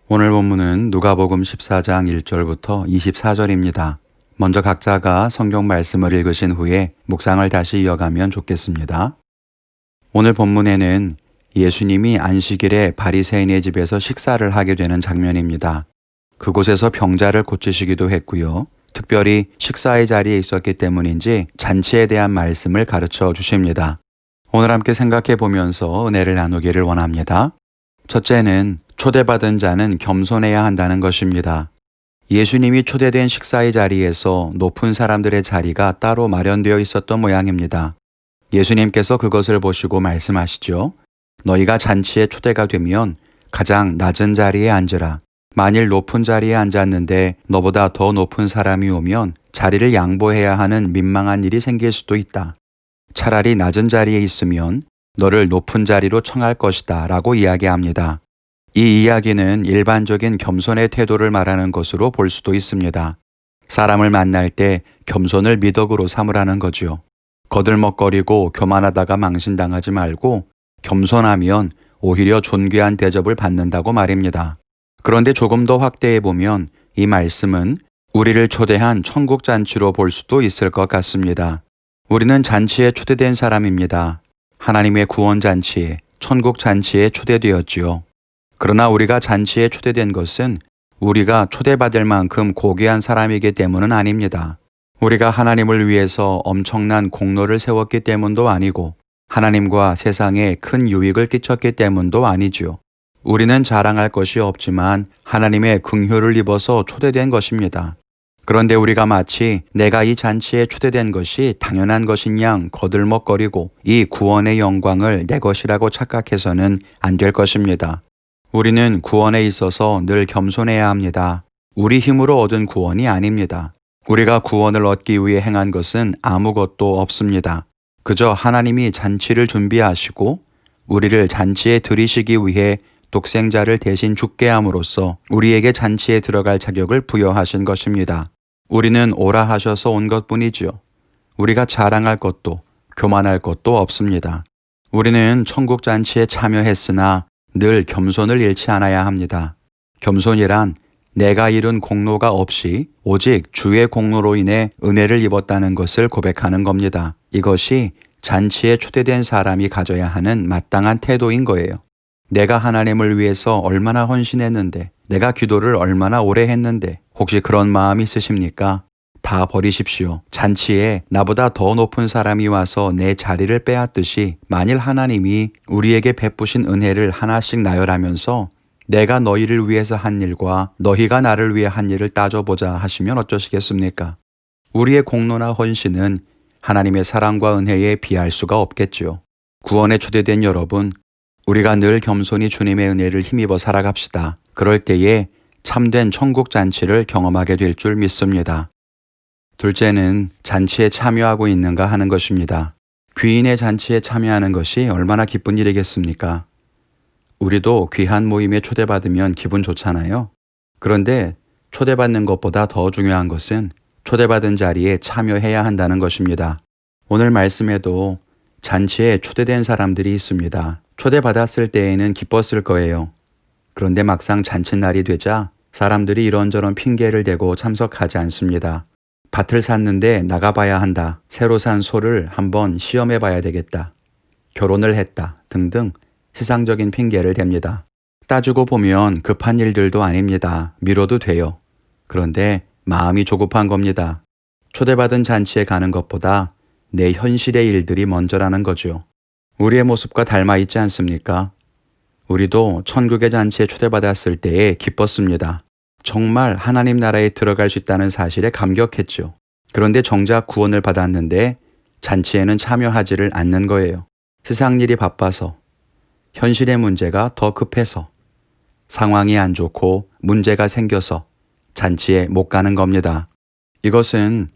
오늘 본문은 누가복음 14장 1절부터 24절입니다. 먼저 각자가 성경 말씀을 읽으신 후에 묵상을 다시 이어가면 좋겠습니다. 오늘 본문에는 예수님이 안식일에 바리새인의 집에서 식사를 하게 되는 장면입니다. 그곳에서 병자를 고치시기도 했고요. 특별히 식사의 자리에 있었기 때문인지 잔치에 대한 말씀을 가르쳐 주십니다. 오늘 함께 생각해 보면서 은혜를 나누기를 원합니다. 첫째는 초대받은 자는 겸손해야 한다는 것입니다. 예수님이 초대된 식사의 자리에서 높은 사람들의 자리가 따로 마련되어 있었던 모양입니다. 예수님께서 그것을 보시고 말씀하시죠. 너희가 잔치에 초대가 되면 가장 낮은 자리에 앉으라. 만일 높은 자리에 앉았는데 너보다 더 높은 사람이 오면 자리를 양보해야 하는 민망한 일이 생길 수도 있다. 차라리 낮은 자리에 있으면 너를 높은 자리로 청할 것이다 라고 이야기합니다. 이 이야기는 일반적인 겸손의 태도를 말하는 것으로 볼 수도 있습니다. 사람을 만날 때 겸손을 미덕으로 삼으라는 거죠. 거들먹거리고 교만하다가 망신당하지 말고 겸손하면 오히려 존귀한 대접을 받는다고 말입니다. 그런데 조금 더 확대해 보면 이 말씀은 우리를 초대한 천국 잔치로 볼 수도 있을 것 같습니다. 우리는 잔치에 초대된 사람입니다. 하나님의 구원 잔치에, 천국 잔치에 초대되었지요. 그러나 우리가 잔치에 초대된 것은 우리가 초대받을 만큼 고귀한 사람이기 때문은 아닙니다. 우리가 하나님을 위해서 엄청난 공로를 세웠기 때문도 아니고 하나님과 세상에 큰 유익을 끼쳤기 때문도 아니죠. 우리는 자랑할 것이 없지만 하나님의 긍휼을 입어서 초대된 것입니다. 그런데 우리가 마치 내가 이 잔치에 초대된 것이 당연한 것인 양 거들먹거리고 이 구원의 영광을 내 것이라고 착각해서는 안 될 것입니다. 우리는 구원에 있어서 늘 겸손해야 합니다. 우리 힘으로 얻은 구원이 아닙니다. 우리가 구원을 얻기 위해 행한 것은 아무것도 없습니다. 그저 하나님이 잔치를 준비하시고 우리를 잔치에 들이시기 위해 독생자를 대신 죽게 함으로써 우리에게 잔치에 들어갈 자격을 부여하신 것입니다. 우리는 오라 하셔서 온 것뿐이지요. 우리가 자랑할 것도 교만할 것도 없습니다. 우리는 천국 잔치에 참여했으나 늘 겸손을 잃지 않아야 합니다. 겸손이란 내가 이룬 공로가 없이 오직 주의 공로로 인해 은혜를 입었다는 것을 고백하는 겁니다. 이것이 잔치에 초대된 사람이 가져야 하는 마땅한 태도인 거예요. 내가 하나님을 위해서 얼마나 헌신했는데, 내가 기도를 얼마나 오래 했는데 혹시 그런 마음이 있으십니까? 다 버리십시오. 잔치에 나보다 더 높은 사람이 와서 내 자리를 빼앗듯이 만일 하나님이 우리에게 베푸신 은혜를 하나씩 나열하면서 내가 너희를 위해서 한 일과 너희가 나를 위해 한 일을 따져보자 하시면 어쩌시겠습니까? 우리의 공로나 헌신은 하나님의 사랑과 은혜에 비할 수가 없겠죠. 구원에 초대된 여러분, 우리가 늘 겸손히 주님의 은혜를 힘입어 살아갑시다. 그럴 때에 참된 천국 잔치를 경험하게 될 줄 믿습니다. 둘째는 잔치에 참여하고 있는가 하는 것입니다. 귀인의 잔치에 참여하는 것이 얼마나 기쁜 일이겠습니까? 우리도 귀한 모임에 초대받으면 기분 좋잖아요. 그런데 초대받는 것보다 더 중요한 것은 초대받은 자리에 참여해야 한다는 것입니다. 오늘 말씀에도 잔치에 초대된 사람들이 있습니다. 초대받았을 때에는 기뻤을 거예요. 그런데 막상 잔칫날이 되자 사람들이 이런저런 핑계를 대고 참석하지 않습니다. 밭을 샀는데 나가봐야 한다. 새로 산 소를 한번 시험해봐야 되겠다. 결혼을 했다. 등등 세상적인 핑계를 댑니다. 따지고 보면 급한 일들도 아닙니다. 미뤄도 돼요. 그런데 마음이 조급한 겁니다. 초대받은 잔치에 가는 것보다 내 현실의 일들이 먼저라는 거죠. 우리의 모습과 닮아 있지 않습니까? 우리도 천국의 잔치에 초대받았을 때에 기뻤습니다. 정말 하나님 나라에 들어갈 수 있다는 사실에 감격했죠. 그런데 정작 구원을 받았는데 잔치에는 참여하지를 않는 거예요. 세상 일이 바빠서, 현실의 문제가 더 급해서, 상황이 안 좋고 문제가 생겨서 잔치에 못 가는 겁니다. 이것은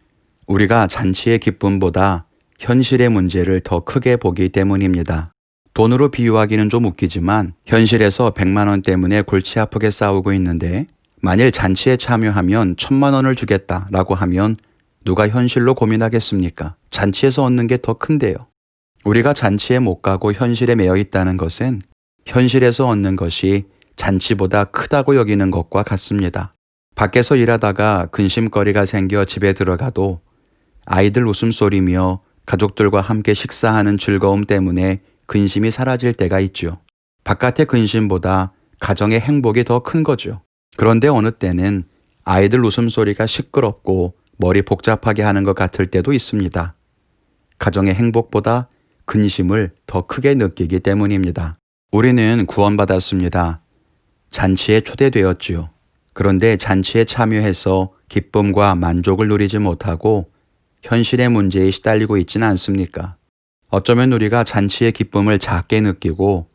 우리가 잔치의 기쁨보다 현실의 문제를 더 크게 보기 때문입니다. 돈으로 비유하기는 좀 웃기지만 현실에서 100만 원 때문에 골치 아프게 싸우고 있는데 만일 잔치에 참여하면 1000만 원을 주겠다라고 하면 누가 현실로 고민하겠습니까? 잔치에서 얻는 게 더 큰데요. 우리가 잔치에 못 가고 현실에 매여 있다는 것은 현실에서 얻는 것이 잔치보다 크다고 여기는 것과 같습니다. 밖에서 일하다가 근심거리가 생겨 집에 들어가도 아이들 웃음소리며 가족들과 함께 식사하는 즐거움 때문에 근심이 사라질 때가 있죠. 바깥의 근심보다 가정의 행복이 더 큰 거죠. 그런데 어느 때는 아이들 웃음소리가 시끄럽고 머리 복잡하게 하는 것 같을 때도 있습니다. 가정의 행복보다 근심을 더 크게 느끼기 때문입니다. 우리는 구원받았습니다. 잔치에 초대되었지요. 그런데 잔치에 참여해서 기쁨과 만족을 누리지 못하고 현실의 문제에 시달리고 있지는 않습니까? 어쩌면 우리가 잔치의 기쁨을 작게 느끼고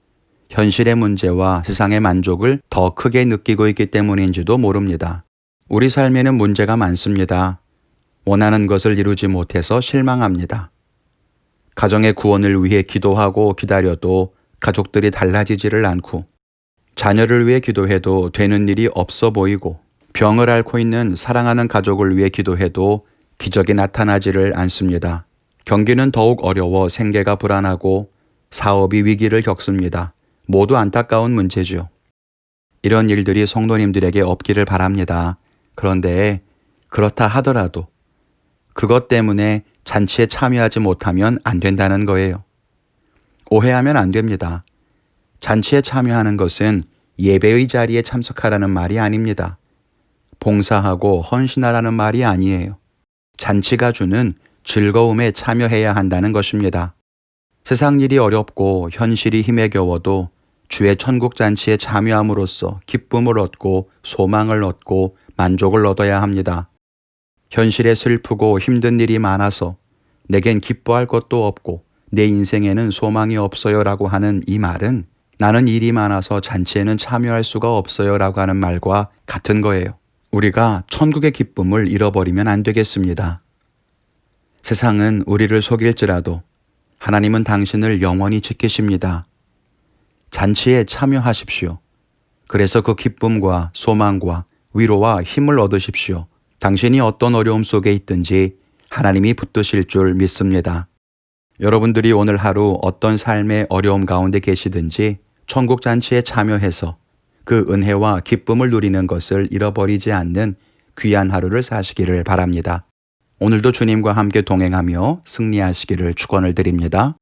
현실의 문제와 세상의 만족을 더 크게 느끼고 있기 때문인지도 모릅니다. 우리 삶에는 문제가 많습니다. 원하는 것을 이루지 못해서 실망합니다. 가정의 구원을 위해 기도하고 기다려도 가족들이 달라지지를 않고, 자녀를 위해 기도해도 되는 일이 없어 보이고, 병을 앓고 있는 사랑하는 가족을 위해 기도해도 기적이 나타나지를 않습니다. 경기는 더욱 어려워 생계가 불안하고 사업이 위기를 겪습니다. 모두 안타까운 문제죠. 이런 일들이 성도님들에게 없기를 바랍니다. 그런데 그렇다 하더라도 그것 때문에 잔치에 참여하지 못하면 안 된다는 거예요. 오해하면 안 됩니다. 잔치에 참여하는 것은 예배의 자리에 참석하라는 말이 아닙니다. 봉사하고 헌신하라는 말이 아니에요. 잔치가 주는 즐거움에 참여해야 한다는 것입니다. 세상 일이 어렵고 현실이 힘에 겨워도 주의 천국 잔치에 참여함으로써 기쁨을 얻고 소망을 얻고 만족을 얻어야 합니다. 현실에 슬프고 힘든 일이 많아서 내겐 기뻐할 것도 없고 내 인생에는 소망이 없어요라고 하는 이 말은 나는 일이 많아서 잔치에는 참여할 수가 없어요라고 하는 말과 같은 거예요. 우리가 천국의 기쁨을 잃어버리면 안 되겠습니다. 세상은 우리를 속일지라도 하나님은 당신을 영원히 지키십니다. 잔치에 참여하십시오. 그래서 그 기쁨과 소망과 위로와 힘을 얻으십시오. 당신이 어떤 어려움 속에 있든지 하나님이 붙드실 줄 믿습니다. 여러분들이 오늘 하루 어떤 삶의 어려움 가운데 계시든지 천국 잔치에 참여해서 그 은혜와 기쁨을 누리는 것을 잃어버리지 않는 귀한 하루를 사시기를 바랍니다. 오늘도 주님과 함께 동행하며 승리하시기를 축원을 드립니다.